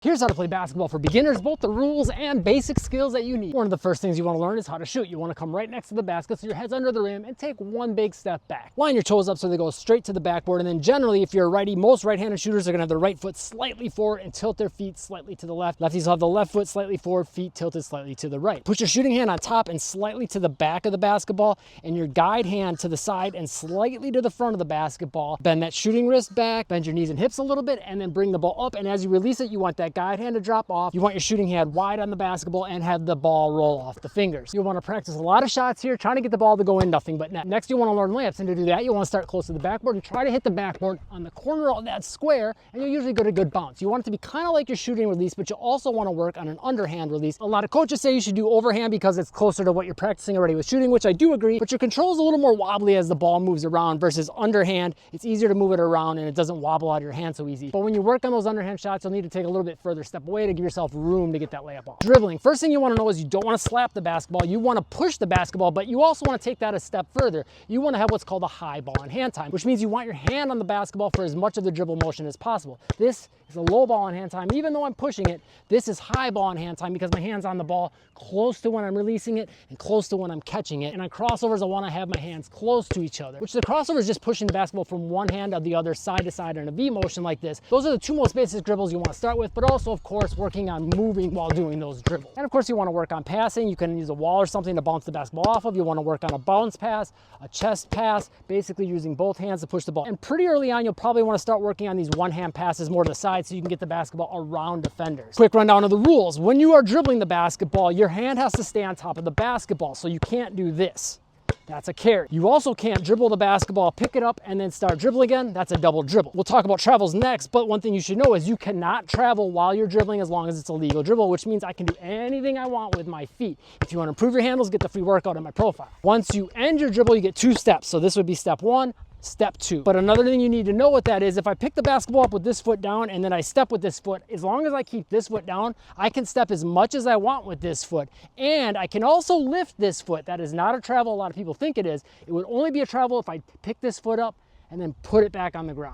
Here's how to play basketball for beginners, both the rules and basic skills that you need. One of the first things you want to learn is how to shoot. You want to come right next to the basket so your head's under the rim and take one big step back. Line your toes up so they go straight to the backboard, and then generally, if you're a righty, most right-handed shooters are going to have their right foot slightly forward and tilt their feet slightly to the left. Lefties will have the left foot slightly forward, feet tilted slightly to the right. Put your shooting hand on top and slightly to the back of the basketball, and your guide hand to the side and slightly to the front of the basketball. Bend that shooting wrist back, bend your knees and hips a little bit, and then bring the ball up, and as you release it, you want that guide hand to drop off. You want your shooting hand wide on the basketball and have the ball roll off the fingers. You'll want to practice a lot of shots here, trying to get the ball to go in nothing but net. Next, you want to learn layups, and to do that, you want to start close to the backboard and try to hit the backboard on the corner of that square, and you'll usually get a good bounce. You want it to be kind of like your shooting release, but you also want to work on an underhand release. A lot of coaches say you should do overhand because it's closer to what you're practicing already with shooting, which I do agree, but your control is a little more wobbly as the ball moves around versus underhand. It's easier to move it around and it doesn't wobble out of your hand so easy. But when you work on those underhand shots, you'll need to take a little bit further step away to give yourself room to get that layup off. Dribbling. First thing you want to know is you don't want to slap the basketball. You want to push the basketball, but you also want to take that a step further. You want to have what's called a high ball in hand time, which means you want your hand on the basketball for as much of the dribble motion as possible. This is a low ball in hand time. Even though I'm pushing it, this is high ball in hand time because my hand's on the ball close to when I'm releasing it and close to when I'm catching it. And on crossovers, I want to have my hands close to each other, which the crossover is just pushing the basketball from one hand to the other, side to side in a V motion like this. Those are the two most basic dribbles you want to start with, but also, of course, working on moving while doing those dribbles. And of course, you want to work on passing. You can use a wall or something to bounce the basketball off of. You want to work on a bounce pass, a chest pass, basically using both hands to push the ball. And pretty early on, you'll probably want to start working on these one-hand passes more to the side so you can get the basketball around defenders. Quick rundown of the rules. When you are dribbling the basketball, your hand has to stay on top of the basketball, so you can't do this. That's a carry. You also can't dribble the basketball, pick it up, and then start dribbling again. That's a double dribble. We'll talk about travels next, but one thing you should know is you cannot travel while you're dribbling as long as it's a legal dribble, which means I can do anything I want with my feet. If you want to improve your handles, get the free workout in my profile. Once you end your dribble, you get 2 steps. So this would be step 1, step 2. But another thing you need to know what that is, if I pick the basketball up with this foot down and then I step with this foot, as long as I keep this foot down, I can step as much as I want with this foot. And I can also lift this foot. That is not a travel a lot of people think it is. It would only be a travel if I pick this foot up and then put it back on the ground.